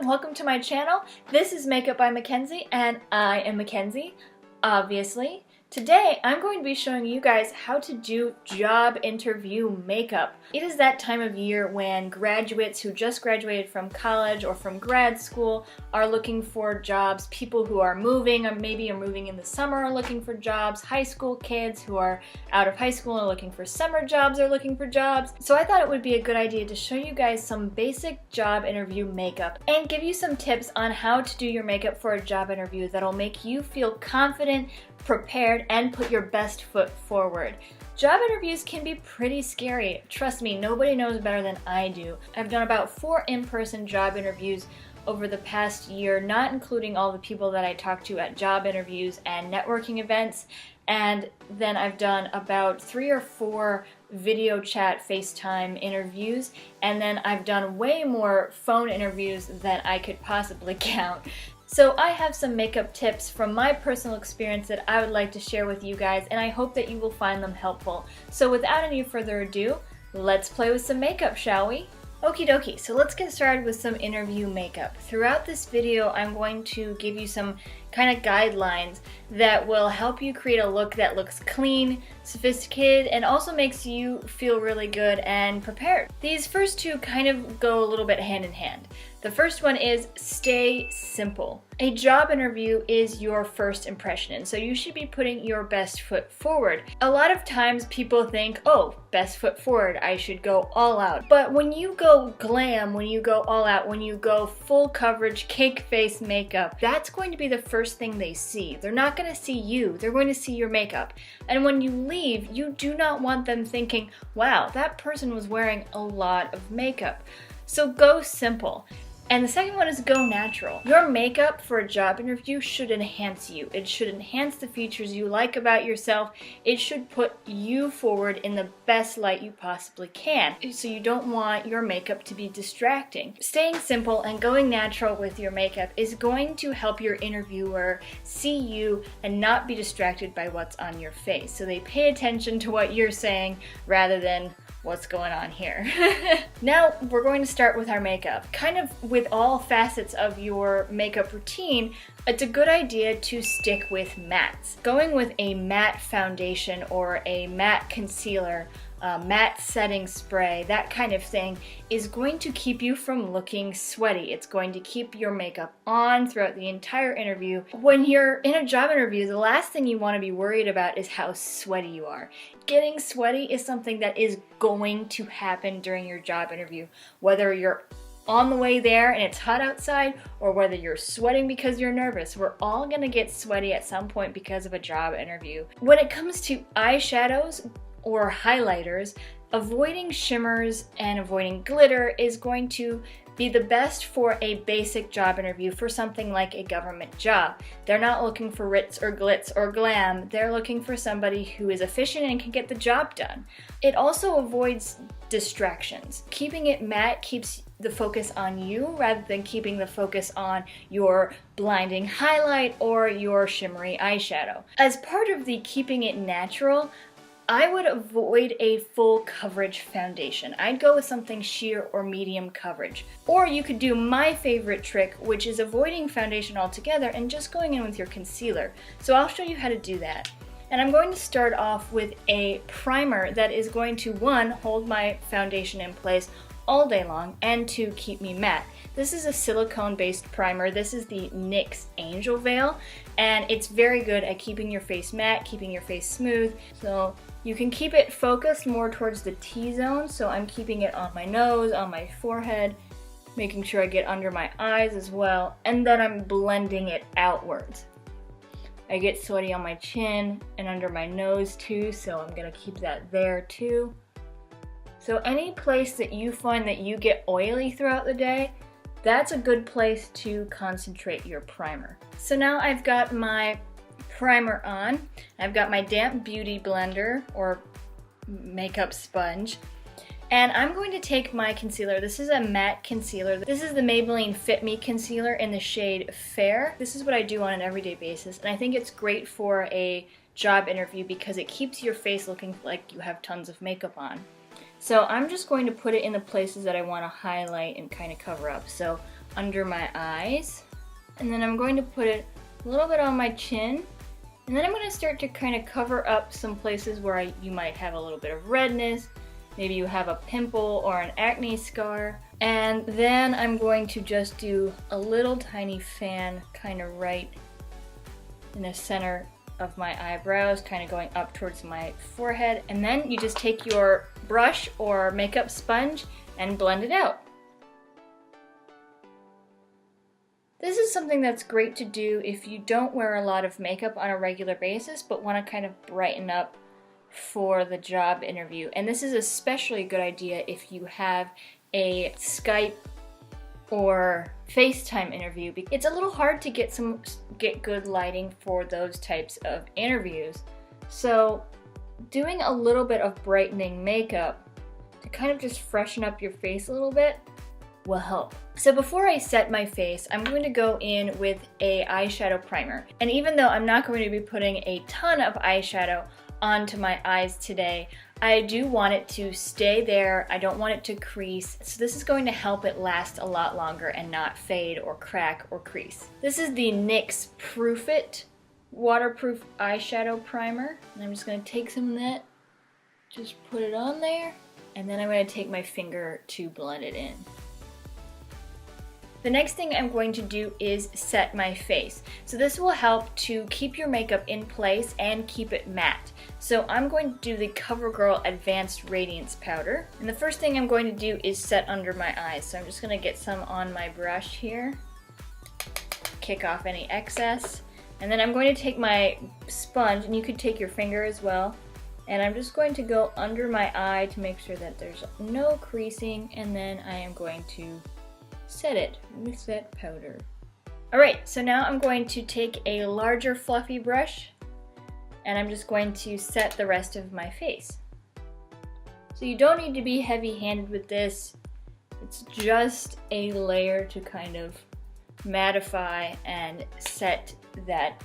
everyone, welcome to my channel. This is Makeup by Mackenzie and I am Mackenzie, obviously. Today I'm going to be showing you guys how to do job interview makeup. It is that time of year when graduates who just graduated from college or from grad school are looking for jobs. People who are moving or maybe are moving in the summer are looking for jobs. High school kids who are out of high school and are looking for summer jobs are looking for jobs. So I thought it would be a good idea to show you guys some basic job interview makeup and give you some tips on how to do your makeup for a job interview that'll make you feel confident, prepared, and put your best foot forward. Job interviews can be pretty scary. Trust me, nobody knows better than I do. I've done about 4 in-person job interviews over the past year, not including all the people that I talked to at job interviews and networking events. And then I've done about 3 or 4 video chat FaceTime interviews, and then I've done way more phone interviews than I could possibly count. So I have some makeup tips from my personal experience that I would like to share with you guys, and I hope that you will find them helpful. So without any further ado, let's play with some makeup, shall we? Okie dokie, so let's get started with some interview makeup. Throughout this video, I'm going to give you some kind of guidelines that will help you create a look that looks clean, sophisticated, and also makes you feel really good and prepared. These first two kind of go a little bit hand in hand. The first one is stay simple. A job interview is your first impression, and so you should be putting your best foot forward. A lot of times people think, oh, best foot forward, I should go all out. But when you go glam, when you go all out, when you go full coverage, cake face makeup, that's going to be the first thing they see. They're not going to see you, they're going to see your makeup. And when you leave, you do not want them thinking, wow, that person was wearing a lot of makeup. So go simple. And the second one is go natural. Your makeup for a job interview should enhance you. It should enhance the features you like about yourself. It should put you forward in the best light you possibly can. So you don't want your makeup to be distracting. Staying simple and going natural with your makeup is going to help your interviewer see you and not be distracted by what's on your face. So they pay attention to what you're saying rather than what's going on here. Now we're going to start with our makeup. Kind of with all facets of your makeup routine, it's a good idea to stick with mattes. Going with a matte foundation or a matte concealer, matte setting spray, that kind of thing is going to keep you from looking sweaty. It's going to keep your makeup on throughout the entire interview. When you're in a job interview, the last thing you want to be worried about is how sweaty you are. Getting sweaty is something that is going to happen during your job interview, whether you're on the way there and it's hot outside or whether you're sweating because you're nervous. We're all gonna get sweaty at some point because of a job interview. When it comes to eyeshadows or highlighters, avoiding shimmers and avoiding glitter is going to be the best for a basic job interview for something like a government job. They're not looking for ritz or glitz or glam. They're looking for somebody who is efficient and can get the job done. It also avoids distractions. Keeping it matte keeps the focus on you rather than keeping the focus on your blinding highlight or your shimmery eyeshadow. As part of the keeping it natural, I would avoid a full coverage foundation. I'd go with something sheer or medium coverage. Or you could do my favorite trick, which is avoiding foundation altogether and just going in with your concealer. So I'll show you how to do that. And I'm going to start off with a primer that is going to, 1, hold my foundation in place all day long, and 2, keep me matte. This is a silicone-based primer. This is the NYX Angel Veil, and it's very good at keeping your face matte, keeping your face smooth. So you can keep it focused more towards the T-zone, so I'm keeping it on my nose, on my forehead, making sure I get under my eyes as well, and then I'm blending it outwards. I get sweaty on my chin and under my nose too, so I'm gonna keep that there too. So any place that you find that you get oily throughout the day, that's a good place to concentrate your primer. So now I've got my primer on. I've got my damp beauty blender or makeup sponge. And I'm going to take my concealer. This is a matte concealer. This is the Maybelline Fit Me concealer in the shade Fair. This is what I do on an everyday basis, and I think it's great for a job interview because it keeps your face looking like you have tons of makeup on. So I'm just going to put it in the places that I want to highlight and kind of cover up. So under my eyes, and then I'm going to put it a little bit on my chin, and then I'm going to start to kind of cover up some places where you might have a little bit of redness. Maybe you have a pimple or an acne scar. And then I'm going to just do a little tiny fan kind of right in the center of my eyebrows, kind of going up towards my forehead. And then you just take your brush or makeup sponge and blend it out. This is something that's great to do if you don't wear a lot of makeup on a regular basis but want to kind of brighten up for the job interview. And this is especially a good idea if you have a Skype or FaceTime interview. It's a little hard to get good lighting for those types of interviews. So doing a little bit of brightening makeup to kind of just freshen up your face a little bit will help. So before I set my face, I'm going to go in with a eyeshadow primer. And even though I'm not going to be putting a ton of eyeshadow onto my eyes today, I do want it to stay there. I don't want it to crease. So this is going to help it last a lot longer and not fade or crack or crease. This is the NYX Proof It waterproof eyeshadow primer. And I'm just going to take some of that, just put it on there, and then I'm going to take my finger to blend it in. The next thing I'm going to do is set my face. So this will help to keep your makeup in place and keep it matte. So I'm going to do the CoverGirl Advanced Radiance Powder. And the first thing I'm going to do is set under my eyes. So I'm just going to get some on my brush here, kick off any excess. And then I'm going to take my sponge, and you could take your finger as well. And I'm just going to go under my eye to make sure that there's no creasing. And then I am going to set it with that powder. Alright, so now I'm going to take a larger fluffy brush and I'm just going to set the rest of my face. So you don't need to be heavy-handed with this. It's just a layer to kind of mattify and set that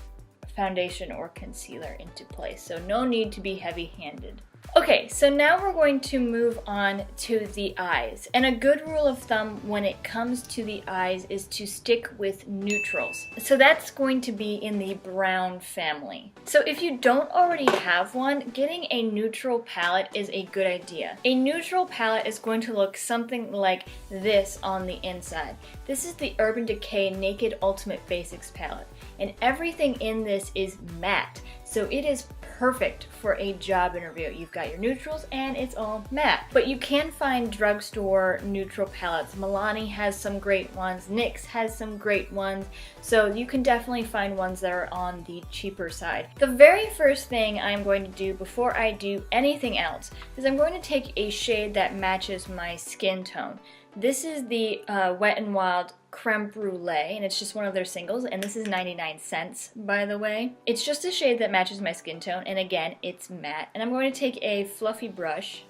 foundation or concealer into place. So no need to be heavy-handed. Okay, so now we're going to move on to the eyes. And a good rule of thumb when it comes to the eyes is to stick with neutrals. So that's going to be in the brown family. So if you don't already have one, getting a neutral palette is a good idea. A neutral palette is going to look something like this on the inside. This is the Urban Decay Naked Ultimate Basics palette. And everything in this is matte. So it is perfect for a job interview. You've got your neutrals and it's all matte. But you can find drugstore neutral palettes. Milani has some great ones, NYX has some great ones, so you can definitely find ones that are on the cheaper side. The very first thing I'm going to do before I do anything else is I'm going to take a shade that matches my skin tone. This is the Wet n Wild Creme Brulee, and it's just one of their singles, and this is 99 cents, by the way. It's just a shade that matches my skin tone, and again, it's matte. And I'm going to take a fluffy brush,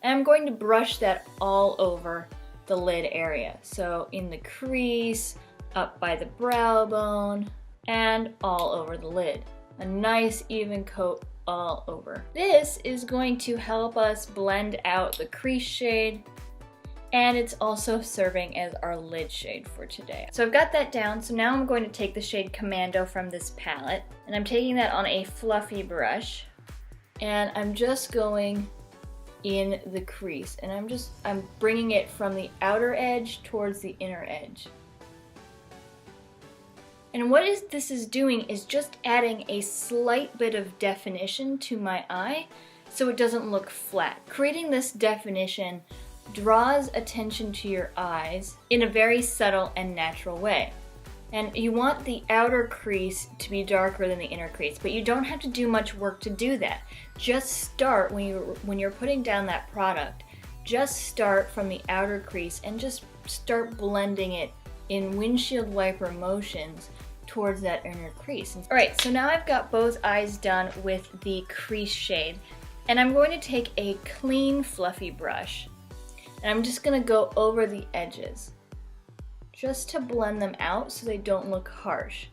and I'm going to brush that all over the lid area. So in the crease, up by the brow bone, and all over the lid. A nice even coat all over. This is going to help us blend out the crease shade, and it's also serving as our lid shade for today. So I've got that down, so now I'm going to take the shade Commando from this palette, and I'm taking that on a fluffy brush, and I'm just going in the crease, and I'm bringing it from the outer edge towards the inner edge. And what this is doing is just adding a slight bit of definition to my eye so it doesn't look flat. Creating this definition draws attention to your eyes in a very subtle and natural way. And you want the outer crease to be darker than the inner crease, but you don't have to do much work to do that. Just start when you're putting down that product, just start from the outer crease and just start blending it in windshield wiper motions towards that inner crease. Alright, so now I've got both eyes done with the crease shade, and I'm going to take a clean fluffy brush, and I'm just going to go over the edges just to blend them out so they don't look harsh.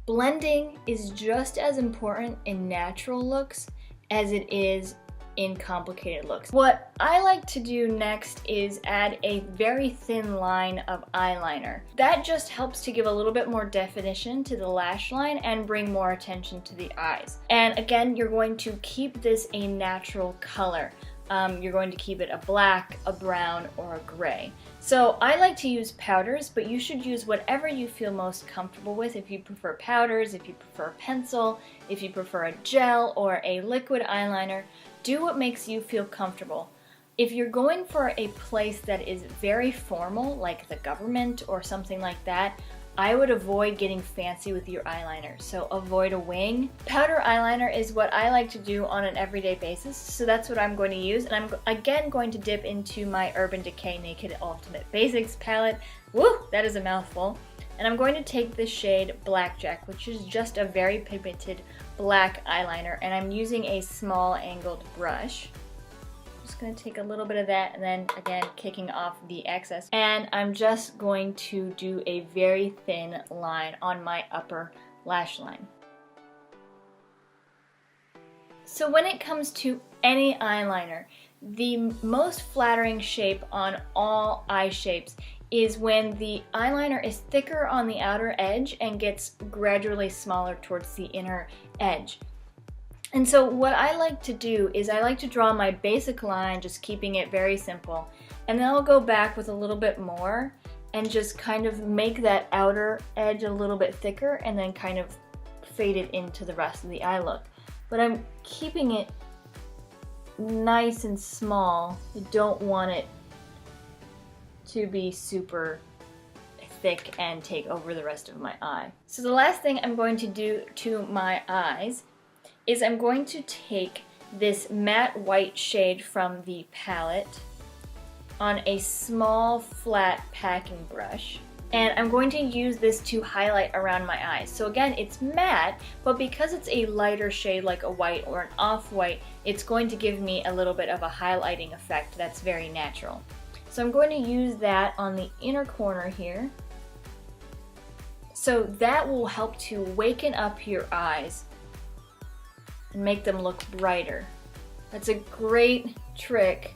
Blending is just as important in natural looks as it is in complicated looks. What I like to do next is add a very thin line of eyeliner. That just helps to give a little bit more definition to the lash line and bring more attention to the eyes. And again, you're going to keep this a natural color. You're going to keep it a black, a brown, or a gray. So I like to use powders, but you should use whatever you feel most comfortable with. If you prefer powders, if you prefer a pencil, if you prefer a gel or a liquid eyeliner, do what makes you feel comfortable. If you're going for a place that is very formal, like the government or something like that, I would avoid getting fancy with your eyeliner, so avoid a wing. Powder eyeliner is what I like to do on an everyday basis, so that's what I'm going to use. And I'm again going to dip into my Urban Decay Naked Ultimate Basics palette. Woo, that is a mouthful. And I'm going to take the shade Blackjack, which is just a very pigmented black eyeliner, and I'm using a small angled brush. Just going to take a little bit of that and then again kicking off the excess, and I'm just going to do a very thin line on my upper lash line. So when it comes to any eyeliner, the most flattering shape on all eye shapes is when the eyeliner is thicker on the outer edge and gets gradually smaller towards the inner edge. And so what I like to do is I like to draw my basic line, just keeping it very simple, and then I'll go back with a little bit more and just kind of make that outer edge a little bit thicker and then kind of fade it into the rest of the eye look. But I'm keeping it nice and small. I don't want it to be super thick and take over the rest of my eye. So the last thing I'm going to do to my eyes is I'm going to take this matte white shade from the palette on a small flat packing brush, and I'm going to use this to highlight around my eyes. So again, it's matte, but because it's a lighter shade like a white or an off-white, it's going to give me a little bit of a highlighting effect that's very natural. So I'm going to use that on the inner corner here. So that will help to waken up your eyes and make them look brighter. That's a great trick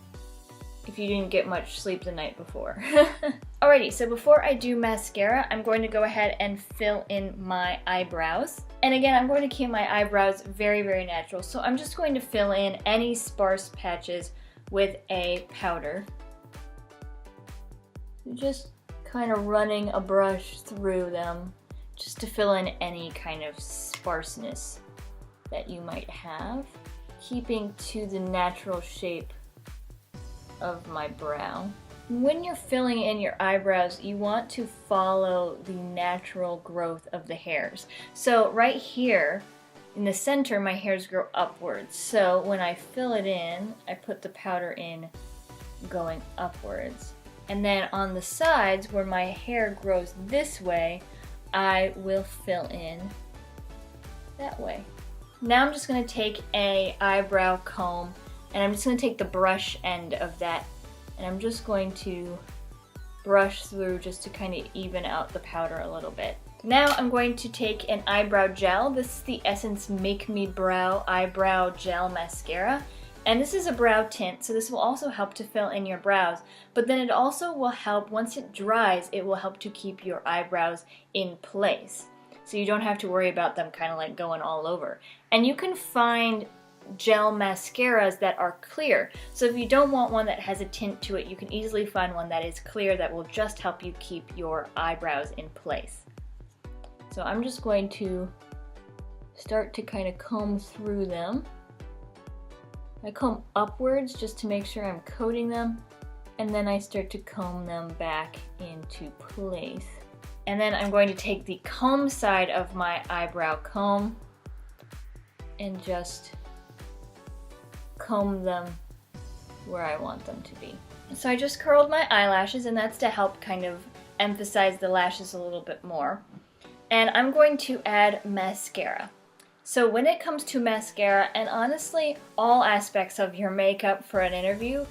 if you didn't get much sleep the night before. Alrighty, so before I do mascara, I'm going to go ahead and fill in my eyebrows. And again, I'm going to keep my eyebrows very, very natural. So I'm just going to fill in any sparse patches with a powder. Just kind of running a brush through them just to fill in any kind of sparseness that you might have, keeping to the natural shape of my brow. When you're filling in your eyebrows, you want to follow the natural growth of the hairs. So right here in the center, my hairs grow upwards. So when I fill it in, I put the powder in going upwards. And then on the sides where my hair grows this way, I will fill in that way. Now I'm just going to take a eyebrow comb, and I'm just going to take the brush end of that, and I'm just going to brush through just to kind of even out the powder a little bit. Now I'm going to take an eyebrow gel. This is the Essence Make Me Brow Eyebrow Gel Mascara. And this is a brow tint, so this will also help to fill in your brows. But then it also will help, once it dries, it will help to keep your eyebrows in place. So you don't have to worry about them kind of like going all over. And you can find gel mascaras that are clear. So if you don't want one that has a tint to it, you can easily find one that is clear that will just help you keep your eyebrows in place. So I'm just going to start to kind of comb through them. I comb upwards just to make sure I'm coating them, and then I start to comb them back into place. And then I'm going to take the comb side of my eyebrow comb and just comb them where I want them to be. So I just curled my eyelashes, and that's to help kind of emphasize the lashes a little bit more. And I'm going to add mascara. So when it comes to mascara, and honestly all aspects of your makeup for an interview,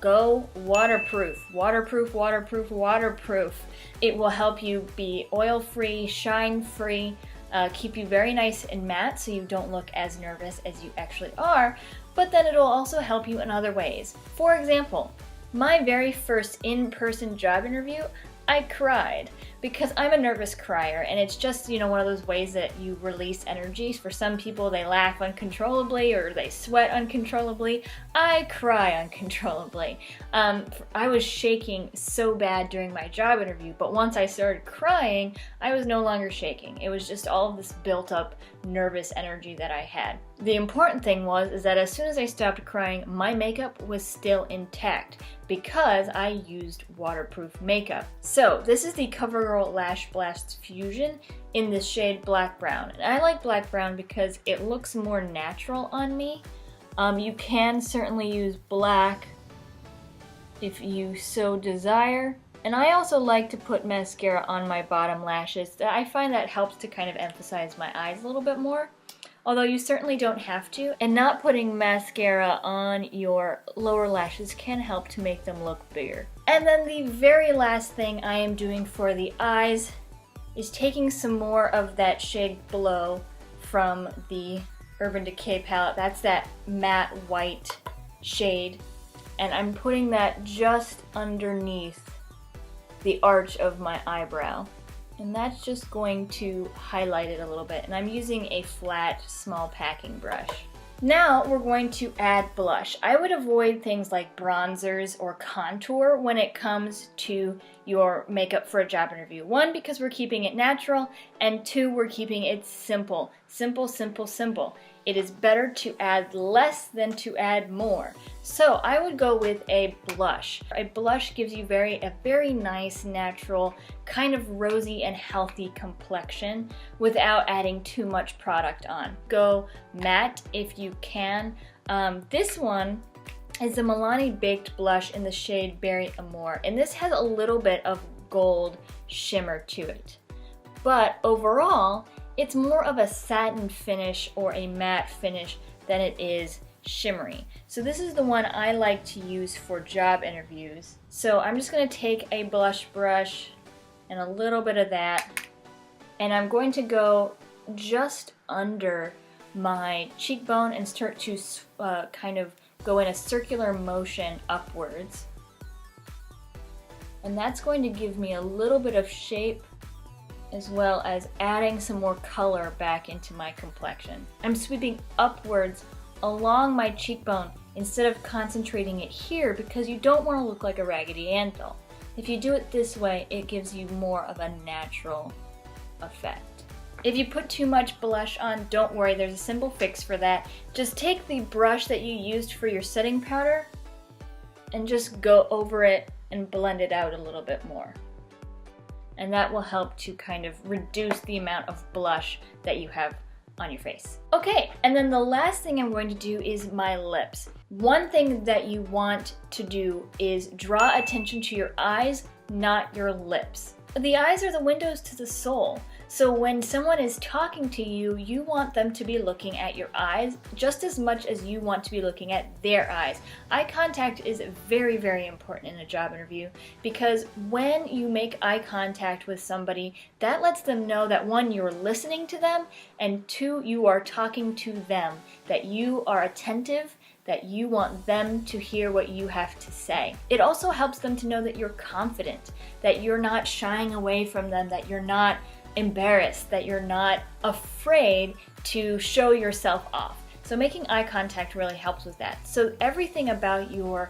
go waterproof. Waterproof, waterproof, waterproof. It will help you be oil-free, shine-free. keep you very nice and matte so you don't look as nervous as you actually are, but then it'll also help you in other ways. For example, my very first in-person job interview, I cried because I'm a nervous crier, and it's just, you know, one of those ways that you release energy. For some people, they laugh uncontrollably or they sweat uncontrollably. I cry uncontrollably. I was shaking so bad during my job interview, but once I started crying, I was no longer shaking. It was just all of this built up nervous energy that I had. The important thing is that as soon as I stopped crying, my makeup was still intact because I used waterproof makeup. So this is the CoverGirl Lash Blast Fusion in the shade Black Brown. And I like Black Brown because it looks more natural on me. You can certainly use black if you so desire. And I also like to put mascara on my bottom lashes. I find that helps to kind of emphasize my eyes a little bit more. Although you certainly don't have to, and not putting mascara on your lower lashes can help to make them look bigger. And then the very last thing I am doing for the eyes is taking some more of that shade Glow from the Urban Decay palette. That's that matte white shade, and I'm putting that just underneath the arch of my eyebrow. And that's just going to highlight it a little bit. And I'm using a flat, small packing brush. Now we're going to add blush. I would avoid things like bronzers or contour when it comes to your makeup for a job interview. One, because we're keeping it natural, and two, we're keeping it simple. Simple, simple, simple. It is better to add less than to add more. So I would go with a blush. A blush gives you a very nice, natural, kind of rosy and healthy complexion without adding too much product on. Go matte if you can. This one is the Milani Baked Blush in the shade Berry Amore, and this has a little bit of gold shimmer to it. But overall, it's more of a satin finish or a matte finish than it is shimmery. So this is the one I like to use for job interviews. So I'm just going to take a blush brush and a little bit of that, and I'm going to go just under my cheekbone and start to kind of go in a circular motion upwards. And that's going to give me a little bit of shape, as well as adding some more color back into my complexion. I'm sweeping upwards along my cheekbone instead of concentrating it here because you don't want to look like a Raggedy Ann doll. If you do it this way, it gives you more of a natural effect. If you put too much blush on, don't worry, there's a simple fix for that. Just take the brush that you used for your setting powder and just go over it and blend it out a little bit more. And that will help to kind of reduce the amount of blush that you have on your face. Okay, and then the last thing I'm going to do is my lips. One thing that you want to do is draw attention to your eyes, not your lips. The eyes are the windows to the soul. So when someone is talking to you, you want them to be looking at your eyes just as much as you want to be looking at their eyes. Eye contact is very, very important in a job interview because when you make eye contact with somebody, that lets them know that one, you're listening to them, and two, you are talking to them, that you are attentive, that you want them to hear what you have to say. It also helps them to know that you're confident, that you're not shying away from them, that you're not embarrassed, that you're not afraid to show yourself off. So making eye contact really helps with that. So everything about your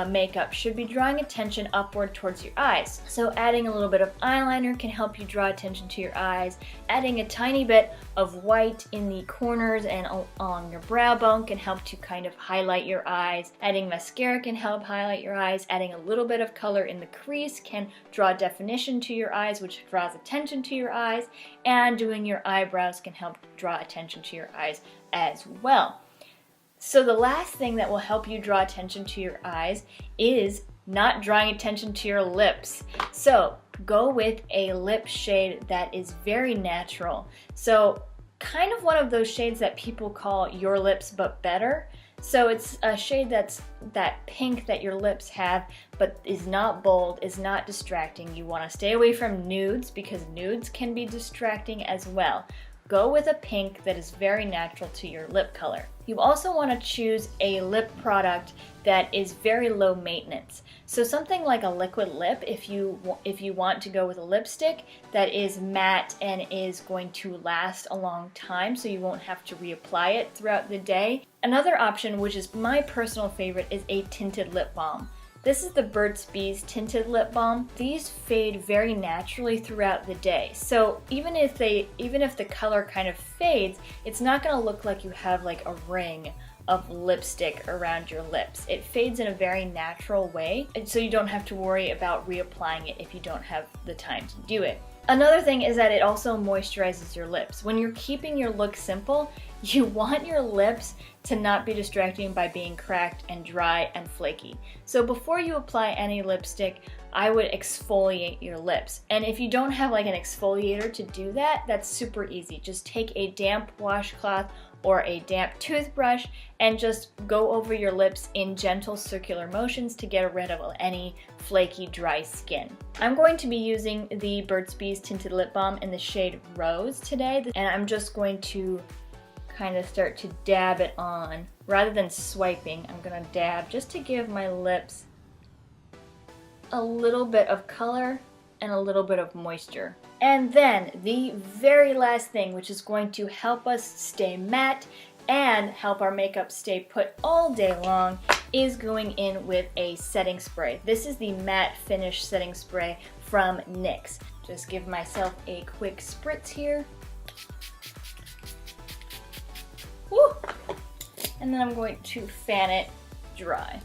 makeup should be drawing attention upward towards your eyes. So adding a little bit of eyeliner can help you draw attention to your eyes. Adding a tiny bit of white in the corners and along your brow bone can help to kind of highlight your eyes. Adding mascara can help highlight your eyes. Adding a little bit of color in the crease can draw definition to your eyes, which draws attention to your eyes. And doing your eyebrows can help draw attention to your eyes as well. So the last thing that will help you draw attention to your eyes is not drawing attention to your lips. So go with a lip shade that is very natural. So kind of one of those shades that people call your lips but better. So it's a shade that's that pink that your lips have but is not bold, is not distracting. You want to stay away from nudes because nudes can be distracting as well. go with a pink that is very natural to your lip color. You also want to choose a lip product that is very low maintenance. So something like a liquid lip, if you want to go with a lipstick that is matte and is going to last a long time so you won't have to reapply it throughout the day. Another option, which is my personal favorite, is a tinted lip balm. This is the Burt's Bees Tinted Lip Balm. These fade very naturally throughout the day. So even if the color kind of fades, it's not gonna look like you have like a ring of lipstick around your lips. It fades in a very natural way, and so you don't have to worry about reapplying it if you don't have the time to do it. Another thing is that it also moisturizes your lips. When you're keeping your look simple, you want your lips to not be distracting by being cracked and dry and flaky. So before you apply any lipstick, I would exfoliate your lips. And if you don't have like an exfoliator to do that, that's super easy. Just take a damp washcloth or a damp toothbrush and just go over your lips in gentle circular motions to get rid of any flaky, dry skin. I'm going to be using the Burt's Bees Tinted Lip Balm in the shade Rose today, and I'm just going to kind of start to dab it on. Rather than swiping, I'm gonna dab just to give my lips a little bit of color and a little bit of moisture. And then the very last thing, which is going to help us stay matte and help our makeup stay put all day long, is going in with a setting spray. This is the Matte Finish Setting Spray from NYX. Just give myself a quick spritz here. Woo! And then I'm going to fan it dry.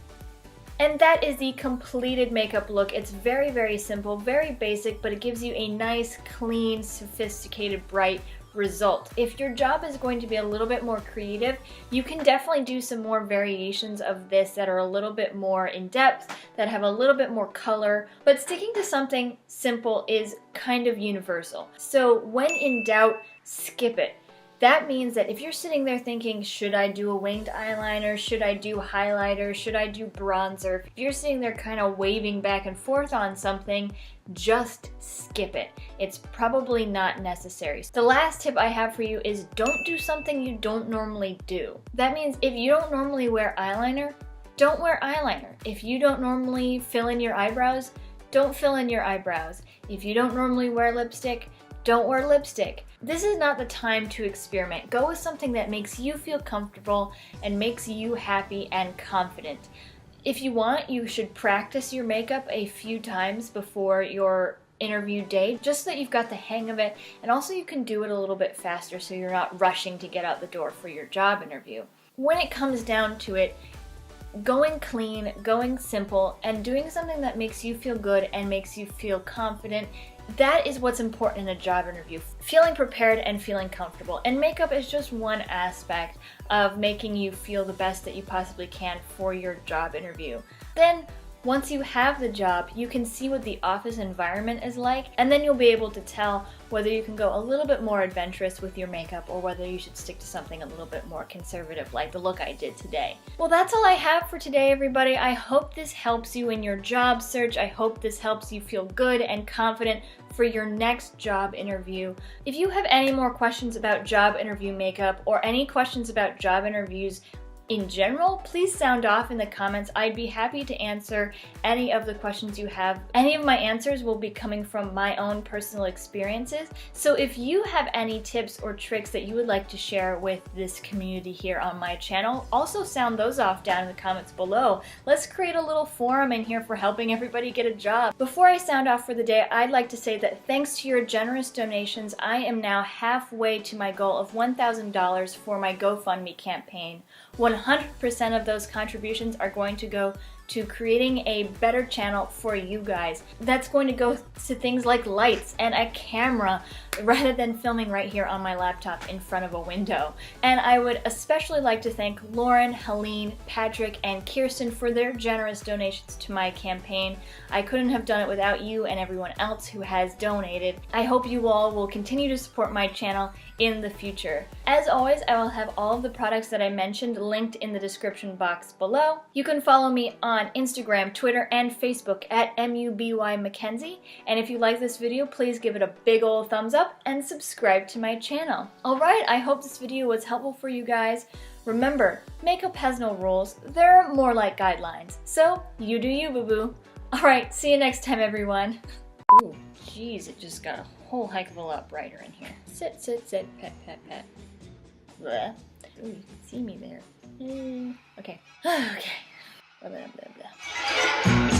And that is the completed makeup look. It's very, very simple, very basic, but it gives you a nice, clean, sophisticated, bright result. If your job is going to be a little bit more creative, you can definitely do some more variations of this that are a little bit more in depth, that have a little bit more color, but sticking to something simple is kind of universal. So when in doubt, skip it. That means that if you're sitting there thinking, should I do a winged eyeliner? Should I do highlighter? Should I do bronzer? If you're sitting there kind of waving back and forth on something, just skip it. It's probably not necessary. The last tip I have for you is don't do something you don't normally do. That means if you don't normally wear eyeliner, don't wear eyeliner. If you don't normally fill in your eyebrows, don't fill in your eyebrows. If you don't normally wear lipstick, don't wear lipstick. This is not the time to experiment. Go with something that makes you feel comfortable and makes you happy and confident. If you want, you should practice your makeup a few times before your interview day, just so that you've got the hang of it, and also you can do it a little bit faster so you're not rushing to get out the door for your job interview. When it comes down to it, going clean, going simple, and doing something that makes you feel good and makes you feel confident, that is what's important in a job interview. Feeling prepared and feeling comfortable. And makeup is just one aspect of making you feel the best that you possibly can for your job interview. Then, once you have the job, you can see what the office environment is like, and then you'll be able to tell whether you can go a little bit more adventurous with your makeup or whether you should stick to something a little bit more conservative like the look I did today. Well, that's all I have for today, everybody. I hope this helps you in your job search. I hope this helps you feel good and confident for your next job interview. If you have any more questions about job interview makeup or any questions about job interviews in general, please sound off in the comments. I'd be happy to answer any of the questions you have. Any of my answers will be coming from my own personal experiences. So if you have any tips or tricks that you would like to share with this community here on my channel, also sound those off down in the comments below. Let's create a little forum in here for helping everybody get a job. Before I sound off for the day, I'd like to say that thanks to your generous donations, I am now halfway to my goal of $1,000 for my GoFundMe campaign. 100% of those contributions are going to go to creating a better channel for you guys. That's going to go to things like lights and a camera rather than filming right here on my laptop in front of a window. And I would especially like to thank Lauren, Helene, Patrick, and Kirsten for their generous donations to my campaign. I couldn't have done it without you and everyone else who has donated. I hope you all will continue to support my channel in the future. As always, I will have all of the products that I mentioned linked in the description box below. You can follow me on on Instagram, Twitter, and Facebook at MUBYMackenzie. And if you like this video, please give it a big ol' thumbs up and subscribe to my channel. Alright, I hope this video was helpful for you guys. Remember, makeup has no rules, they're more like guidelines. So, you do you, boo-boo. Alright, see you next time, everyone. Ooh, jeez, it just got a whole heck of a lot brighter in here. Sit, sit, sit, pet, pet, pet. Bleh. Ooh, you can see me there. Okay. Okay. Blah, blah, blah, blah.